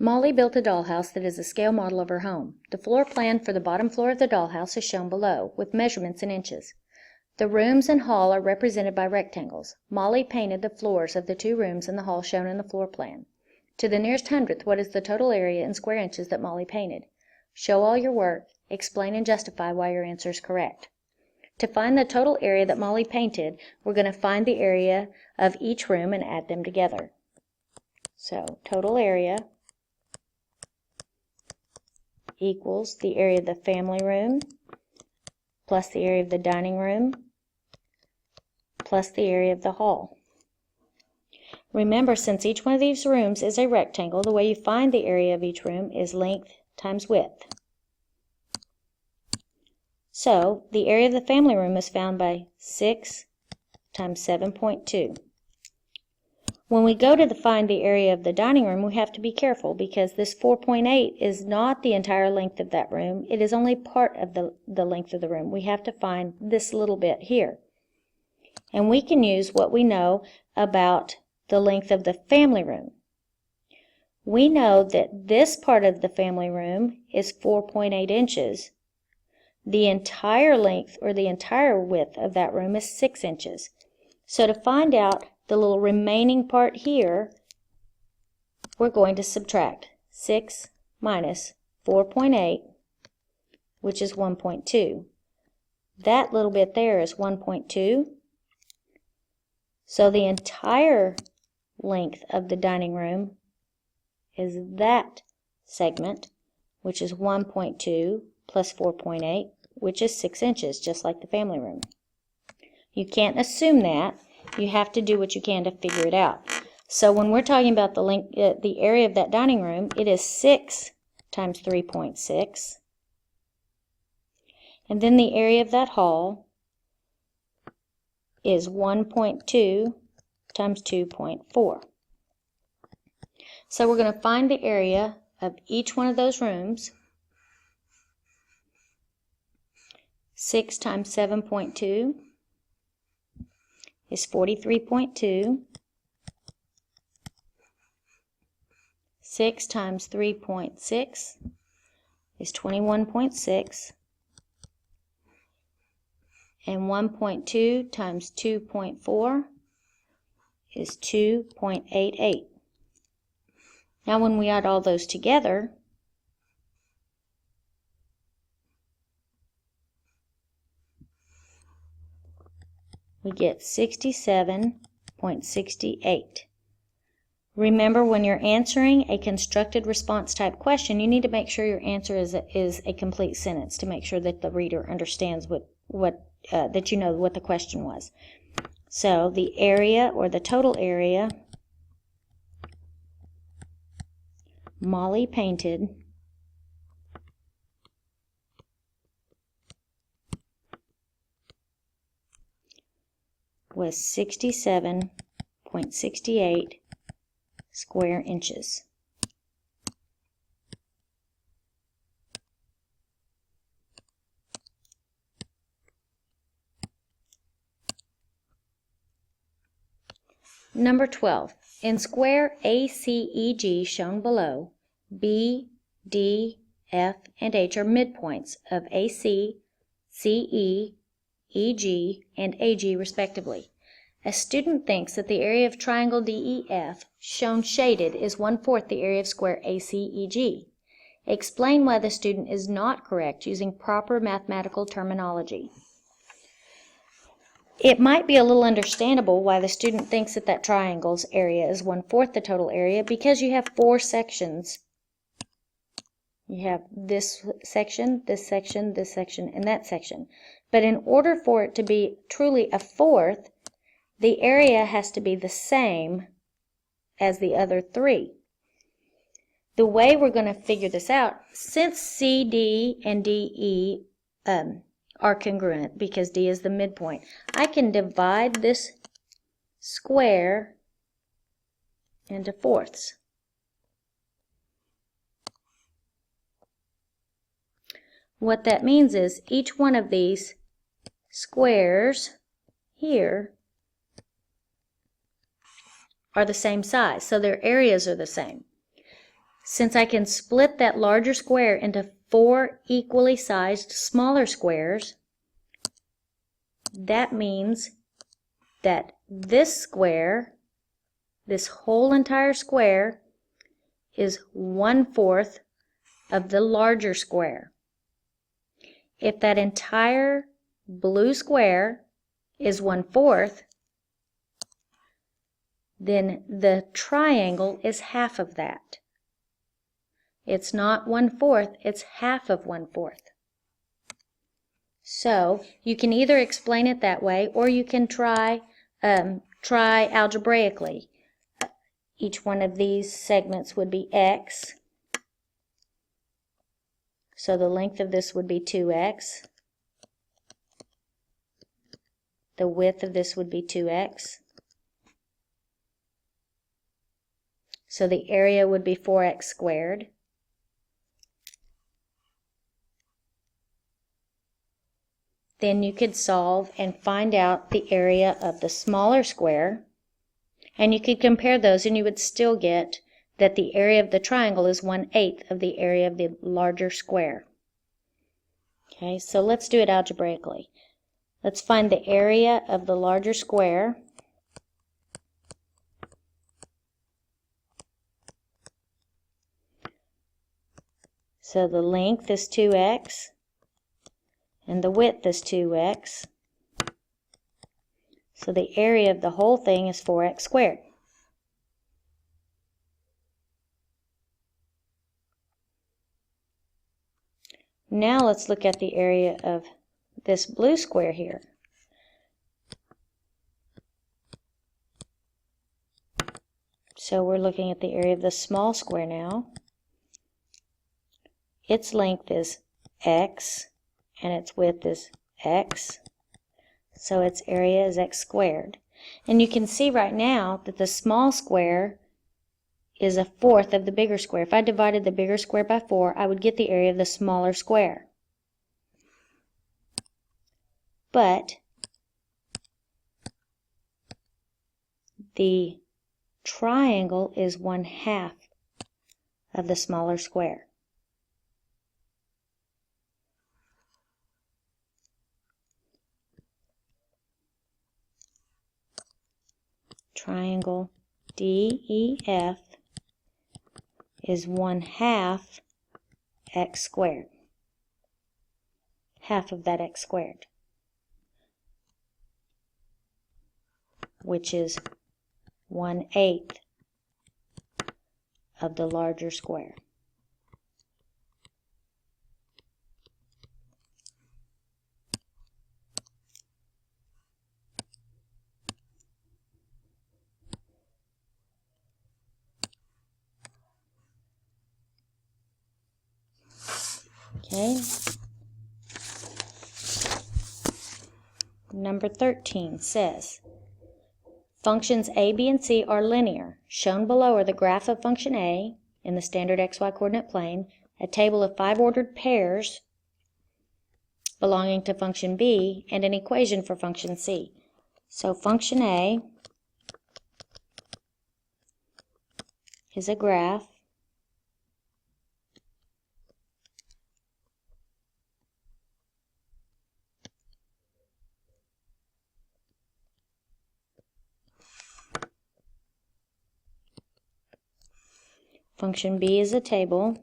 Molly built a dollhouse that is a scale model of her home. The floor plan for the bottom floor of the dollhouse is shown below, with measurements in inches. The rooms and hall are represented by rectangles. Molly painted the floors of the 2 rooms in the hall shown in the floor plan. To the nearest hundredth, what is the total area in square inches that Molly painted? Show all your work, explain and justify why your answer is correct. To find the total area that Molly painted, we're going to find the area of each room and add them together. So, total area equals the area of the family room plus the area of the dining room plus the area of the hall. Remember, since each one of these rooms is a rectangle, the way you find the area of each room is length times width. So, the area of the family room is found by 6 times 7.2. When we go to find the area of the dining room, we have to be careful because this 4.8 is not the entire length of that room. It is only part of the length of the room. We have to find this little bit here. And we can use what we know about the length of the family room. We know that this part of the family room is 4.8 inches. The entire length or the entire width of that room is 6 inches. So to find out the little remaining part here, we're going to subtract 6 minus 4.8, which is 1.2. That little bit there is 1.2. So the entire length of the dining room is that segment, which is 1.2 plus 4.8, which is 6 inches, just like the family room. You can't assume that. You have to do what you can to figure it out. So when we're talking about the area of that dining room, it is 6 times 3.6. And then the area of that hall is 1.2 times 2.4. So we're going to find the area of each one of those rooms. 6 times 7.2 is 43.2. 6 times 3.6 is 21.6. And 1.2 times 2.4 is 2.88. Now when we add all those together, we get 67.68. Remember, when you're answering a constructed response type question, you need to make sure your answer is a complete sentence to make sure that the reader understands that you know what the question was. So the area or the total area Molly painted was 67.68 square inches. Number 12. In square ACEG shown below, B, D, F, and H are midpoints of AC, CE, EG, and AG respectively. A student thinks that the area of triangle DEF, shown shaded, is 1/4 the area of square ACEG. Explain why the student is not correct using proper mathematical terminology. It might be a little understandable why the student thinks that triangle's area is 1/4 the total area, because you have 4 sections. You have this section, this section, this section, and that section. But in order for it to be truly a 1/4, the area has to be the same as the other 3. The way we're going to figure this out, since CD and DE are congruent because D is the midpoint, I can divide this square into fourths. What that means is each one of these squares here are the same size, so their areas are the same. since I can split that larger square into 4 equally sized smaller squares, that means that this square, this whole entire square, is 1/4 of the larger square. If that entire blue square is 1/4, then the triangle is half of that. It's not 1/4, it's half of 1/4. So you can either explain it that way, or you can try algebraically. Each one of these segments would be x. So the length of this would be 2x. The width of this would be 2x. So the area would be 4x squared. Then you could solve and find out the area of the smaller square, and you could compare those, and you would still get that the area of the triangle is 1/8 of the area of the larger square. Okay, so let's do it algebraically. Let's find the area of the larger square. So the length is 2x, and the width is 2x. So the area of the whole thing is 4x squared. Now let's look at the area of this blue square here. So we're looking at the area of the small square now. Its length is x, and its width is x. So its area is x squared. And you can see right now that the small square is 1/4 of the bigger square. If I divided the bigger square by 4, I would get the area of the smaller square. But the triangle is 1/2 of the smaller square. Triangle DEF is 1/2 x squared. Half of that x squared, which is 1/8 of the larger square. Okay. Number 13 says, functions a, b, and c are linear. Shown below are the graph of function a in the standard xy coordinate plane, a table of 5 ordered pairs belonging to function b, and an equation for function c. So function a is a graph function b is a table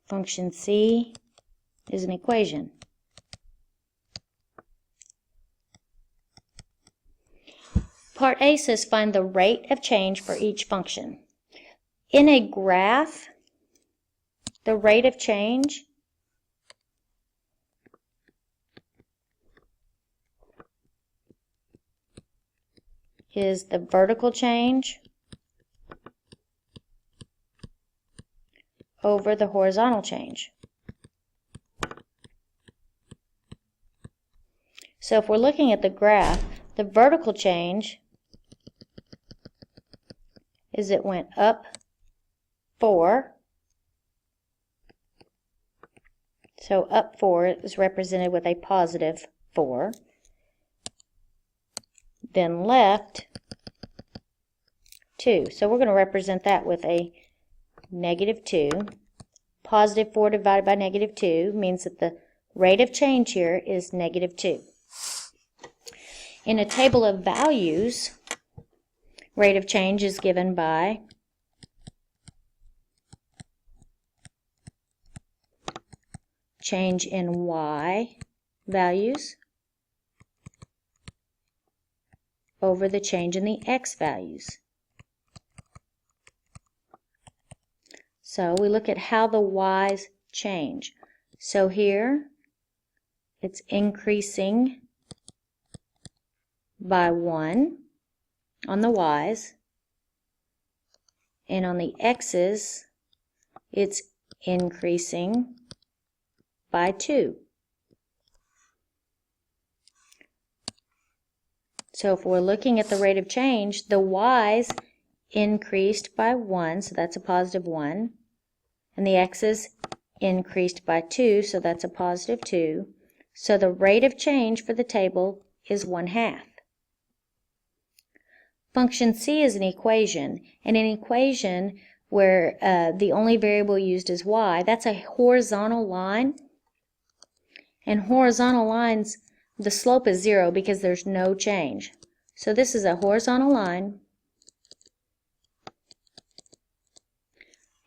function c is an equation. Part A says find the rate of change for each function. In a graph, the rate of change is the vertical change over the horizontal change. So if we're looking at the graph, the vertical change is it went up 4. So up 4 is represented with a positive 4. Then left 2. So we're going to represent that with a negative 2. Positive 4 divided by negative 2 means that the rate of change here is negative 2. In a table of values, rate of change is given by change in y values over the change in the x values. So we look at how the y's change. So here it's increasing by 1 on the y's, and on the x's it's increasing by 2. So if we're looking at the rate of change, the y's increased by 1, so that's a positive 1, and the x's increased by 2, so that's a positive 2. So the rate of change for the table is 1/2. Function C is an equation, and an equation where the only variable used is y, that's a horizontal line. And horizontal lines, the slope is 0 because there's no change. So this is a horizontal line,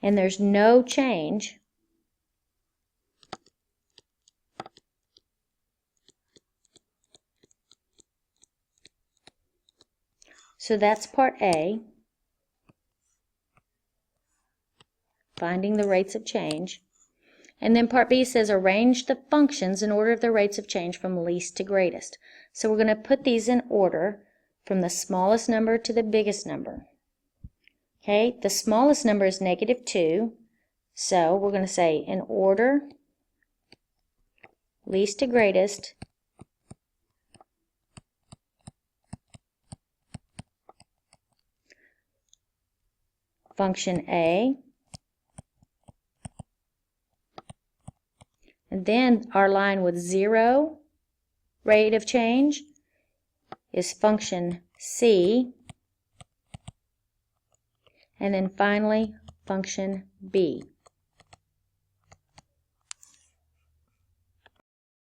and there's no change. So that's part A, finding the rates of change. And then part B says arrange the functions in order of the rates of change from least to greatest. So we're going to put these in order from the smallest number to the biggest number. Okay, the smallest number is negative 2, so we're going to say in order least to greatest function A. And then our line with 0 rate of change is function C. And then finally, function B.